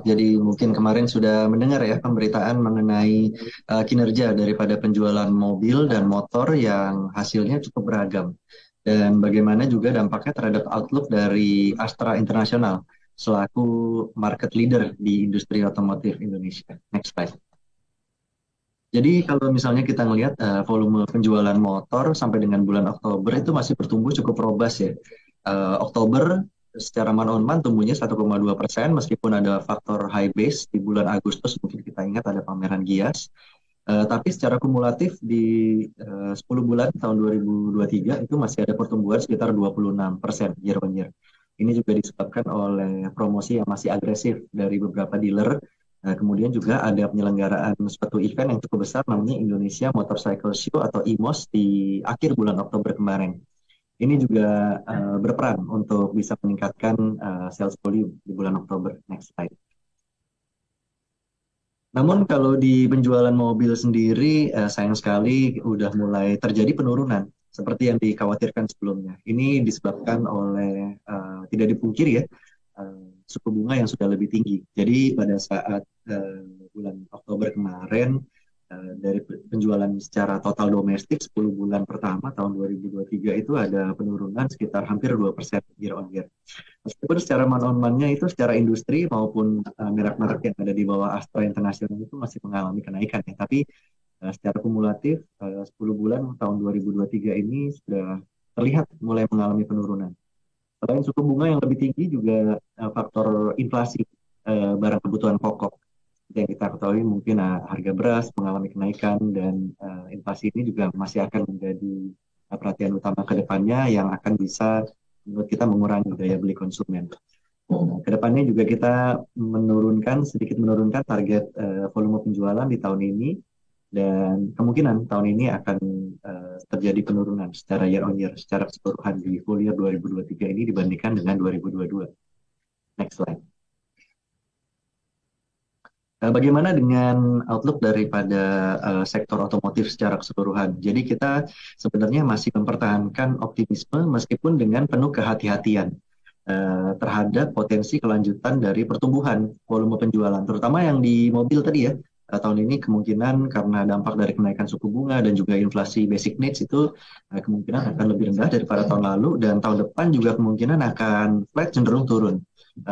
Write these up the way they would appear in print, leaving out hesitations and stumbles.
Jadi mungkin kemarin sudah mendengar ya pemberitaan mengenai kinerja daripada penjualan mobil dan motor yang hasilnya cukup beragam. Dan bagaimana juga dampaknya terhadap outlook dari Astra International selaku market leader di industri otomotif Indonesia. Next slide. Jadi kalau misalnya kita melihat volume penjualan motor sampai dengan bulan Oktober itu masih bertumbuh cukup robust ya. Oktober secara month on month tumbuhnya 1,2% meskipun ada faktor high base di bulan Agustus mungkin kita ingat ada pameran Gias. Tapi secara kumulatif di 10 bulan tahun 2023 itu masih ada pertumbuhan sekitar 26% year on year. Ini juga disebabkan oleh promosi yang masih agresif dari beberapa dealer. Kemudian juga ada penyelenggaraan suatu event yang cukup besar namanya Indonesia Motorcycle Show atau IMOS di akhir bulan Oktober kemarin. Ini juga berperan untuk bisa meningkatkan sales volume di bulan Oktober. Next slide. Namun kalau di penjualan mobil sendiri, sayang sekali udah mulai terjadi penurunan seperti yang dikhawatirkan sebelumnya. Ini disebabkan oleh tidak dipungkiri ya eh, suku bunga yang sudah lebih tinggi. Jadi pada saat bulan Oktober kemarin dari penjualan secara total domestik 10 bulan pertama tahun 2023 itu ada penurunan sekitar hampir 2% year on year. Meskipun secara month-on-month-nya itu secara industri maupun merek-merek yang ada di bawah Astra International itu masih mengalami kenaikan ya. Tapi secara kumulatif 10 bulan tahun 2023 ini sudah terlihat mulai mengalami penurunan. Selain suku bunga yang lebih tinggi juga faktor inflasi barang kebutuhan pokok. Seperti yang kita ketahui mungkin harga beras mengalami kenaikan dan inflasi ini juga masih akan menjadi perhatian utama ke depannya yang akan bisa menurut kita mengurangi daya beli konsumen. Kedepannya juga kita sedikit menurunkan target volume penjualan di tahun ini dan kemungkinan tahun ini akan terjadi penurunan secara year on year, secara keseluruhan di full year 2023 ini dibandingkan dengan 2022. Next slide. Bagaimana dengan outlook daripada sektor otomotif secara keseluruhan? Jadi kita sebenarnya masih mempertahankan optimisme meskipun dengan penuh kehati-hatian terhadap potensi kelanjutan dari pertumbuhan volume penjualan, terutama yang di mobil tadi ya. Tahun ini kemungkinan karena dampak dari kenaikan suku bunga dan juga inflasi basic needs itu kemungkinan akan lebih rendah daripada tahun lalu dan tahun depan juga kemungkinan akan flat cenderung turun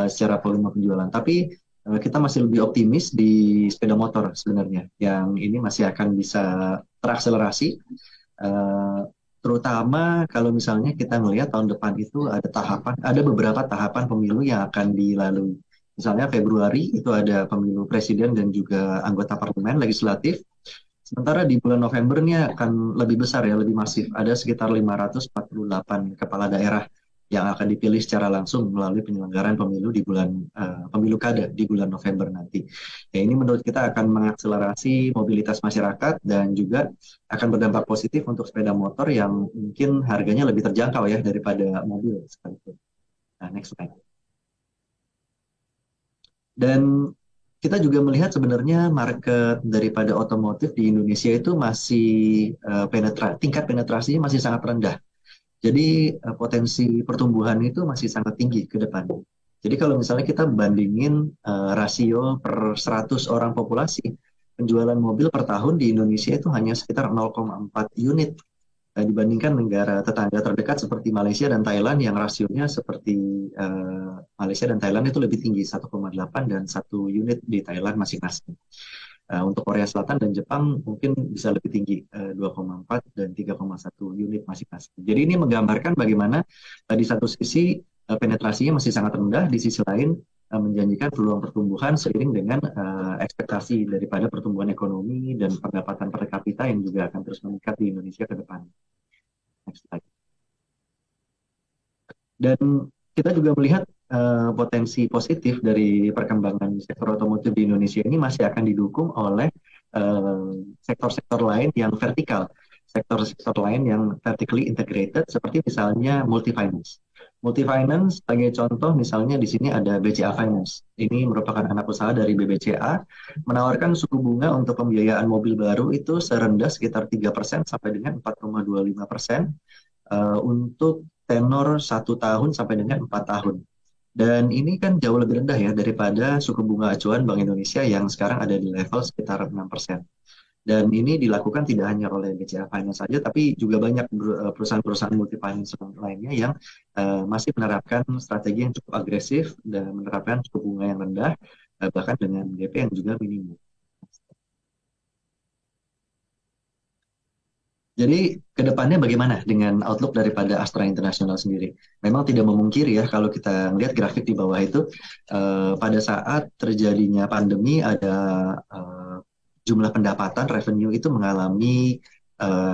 secara volume penjualan. Tapi kita masih lebih optimis di sepeda motor sebenarnya, yang ini masih akan bisa terakselerasi, eh, terutama kalau misalnya kita melihat tahun depan itu ada beberapa tahapan pemilu yang akan dilalui. Misalnya Februari itu ada pemilu presiden dan juga anggota parlemen legislatif. Sementara di bulan Novembernya akan lebih besar ya, lebih masif. Ada sekitar 548 kepala daerah yang akan dipilih secara langsung melalui penyelenggaraan pemilu di pemilu kada di bulan November nanti. Ya, ini menurut kita akan mengakselerasi mobilitas masyarakat dan juga akan berdampak positif untuk sepeda motor yang mungkin harganya lebih terjangkau ya daripada mobil sekalipun. Nah, next slide. Dan kita juga melihat sebenarnya market daripada otomotif di Indonesia itu masih tingkat penetrasinya masih sangat rendah. Jadi potensi pertumbuhan itu masih sangat tinggi ke depan. Jadi kalau misalnya kita bandingin rasio per 100 orang populasi, penjualan mobil per tahun di Indonesia itu hanya sekitar 0,4 unit. Dibandingkan negara tetangga terdekat seperti Malaysia dan Thailand yang rasionya seperti Malaysia dan Thailand itu lebih tinggi, 1,8 dan 1 unit di Thailand masing-masing. Untuk Korea Selatan dan Jepang mungkin bisa lebih tinggi, 2,4 dan 3,1 unit masing-masing. Jadi ini menggambarkan bagaimana di satu sisi penetrasinya masih sangat rendah, di sisi lain menjanjikan peluang pertumbuhan seiring dengan ekspektasi daripada pertumbuhan ekonomi dan pendapatan per kapita yang juga akan terus meningkat di Indonesia ke depan. Next slide. Dan kita juga melihat potensi positif dari perkembangan sektor otomotif di Indonesia ini masih akan didukung oleh sektor-sektor lain yang vertikal, sektor-sektor lain yang vertically integrated seperti misalnya multi-finance. Multi-finance sebagai contoh misalnya di sini ada BCA Finance. Ini merupakan anak usaha dari BBCA, menawarkan suku bunga untuk pembiayaan mobil baru itu serendah sekitar 3% sampai dengan 4,25% untuk tenor 1 tahun sampai dengan 4 tahun. Dan ini kan jauh lebih rendah ya daripada suku bunga acuan Bank Indonesia yang sekarang ada di level sekitar 6%. Dan ini dilakukan tidak hanya oleh BCA Finance saja, tapi juga banyak perusahaan-perusahaan multi finance lainnya yang masih menerapkan strategi yang cukup agresif dan menerapkan suku bunga yang rendah, bahkan dengan DP yang juga minimum. Jadi ke depannya bagaimana dengan outlook daripada Astra International sendiri? Memang tidak memungkiri ya kalau kita melihat grafik di bawah itu pada saat terjadinya pandemi ada eh, jumlah pendapatan revenue itu mengalami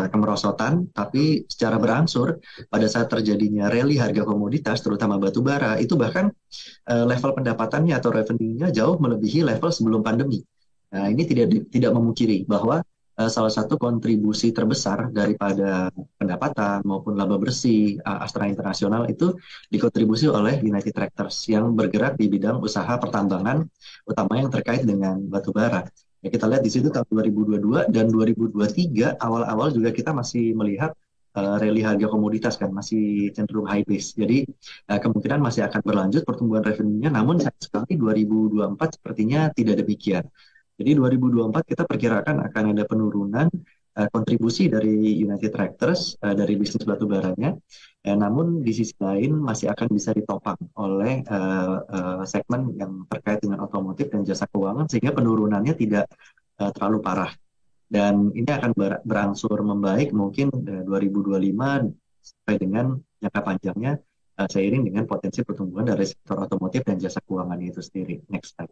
kemerosotan, tapi secara berangsur pada saat terjadinya rally harga komoditas terutama batu bara itu bahkan level pendapatannya atau revenue-nya jauh melebihi level sebelum pandemi. Nah, ini tidak memungkiri bahwa salah satu kontribusi terbesar daripada pendapatan maupun laba bersih Astra Internasional itu dikontribusi oleh United Tractors yang bergerak di bidang usaha pertambangan, utama yang terkait dengan batu bara. Ya, kita lihat di situ tahun 2022 dan 2023 awal-awal juga kita masih melihat rally harga komoditas kan masih cenderung high base. Jadi kemungkinan masih akan berlanjut pertumbuhan revenue-nya, namun sayang sekali 2024 sepertinya tidak demikian. Jadi 2024 kita perkirakan akan ada penurunan kontribusi dari United Tractors dari bisnis batu baranya, namun di sisi lain masih akan bisa ditopang oleh segmen yang terkait dengan otomotif dan jasa keuangan sehingga penurunannya tidak terlalu parah. Dan ini akan berangsur membaik mungkin 2025 sampai dengan jangka panjangnya seiring dengan potensi pertumbuhan dari sektor otomotif dan jasa keuangan itu sendiri. Next slide.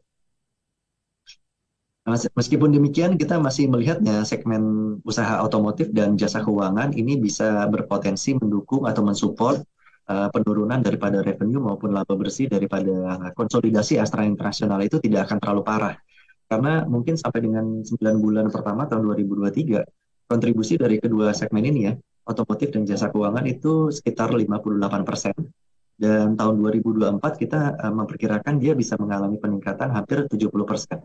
Meskipun demikian, kita masih melihatnya segmen usaha otomotif dan jasa keuangan ini bisa berpotensi mendukung atau mensupport penurunan daripada revenue maupun laba bersih daripada konsolidasi Astra Internasional itu tidak akan terlalu parah. Karena mungkin sampai dengan 9 bulan pertama tahun 2023, kontribusi dari kedua segmen ini ya, otomotif dan jasa keuangan itu sekitar 58%. Dan tahun 2024 kita memperkirakan dia bisa mengalami peningkatan hampir 70%.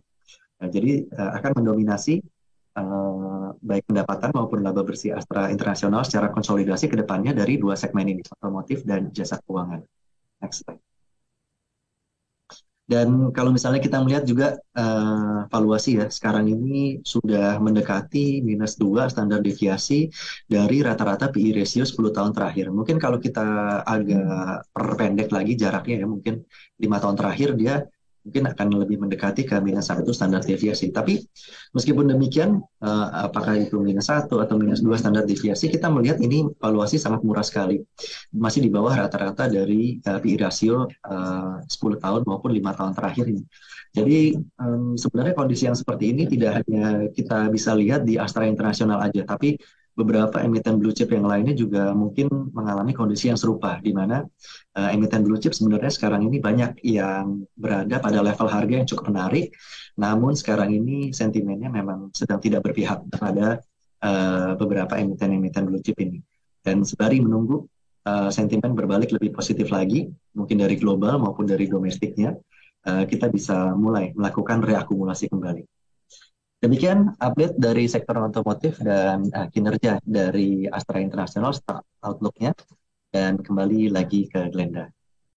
Nah, jadi akan mendominasi baik pendapatan maupun laba bersih Astra Internasional secara konsolidasi ke depannya dari dua segmen ini, otomotif dan jasa keuangan. Next slide. Dan kalau misalnya kita melihat juga valuasi ya, sekarang ini sudah mendekati -2 standar deviasi dari rata-rata PE ratio 10 tahun terakhir. Mungkin kalau kita agak perpendek lagi jaraknya ya, mungkin 5 tahun terakhir dia mungkin akan lebih mendekati ke -1 standar deviasi. Tapi meskipun demikian, apakah itu -1 atau -2 standar deviasi, kita melihat ini valuasi sangat murah sekali. Masih di bawah rata-rata dari PE rasio 10 tahun maupun 5 tahun terakhir ini. Jadi sebenarnya kondisi yang seperti ini tidak hanya kita bisa lihat di Astra Internasional aja, tapi beberapa emiten blue chip yang lainnya juga mungkin mengalami kondisi yang serupa, di mana emiten blue chip sebenarnya sekarang ini banyak yang berada pada level harga yang cukup menarik, namun sekarang ini sentimennya memang sedang tidak berpihak pada beberapa emiten-emiten blue chip ini. Dan sembari menunggu sentimen berbalik lebih positif lagi, mungkin dari global maupun dari domestiknya, kita bisa mulai melakukan reakumulasi kembali. Demikian update dari sektor otomotif dan kinerja dari Astra International outlook-nya. Dan kembali lagi ke Glenda.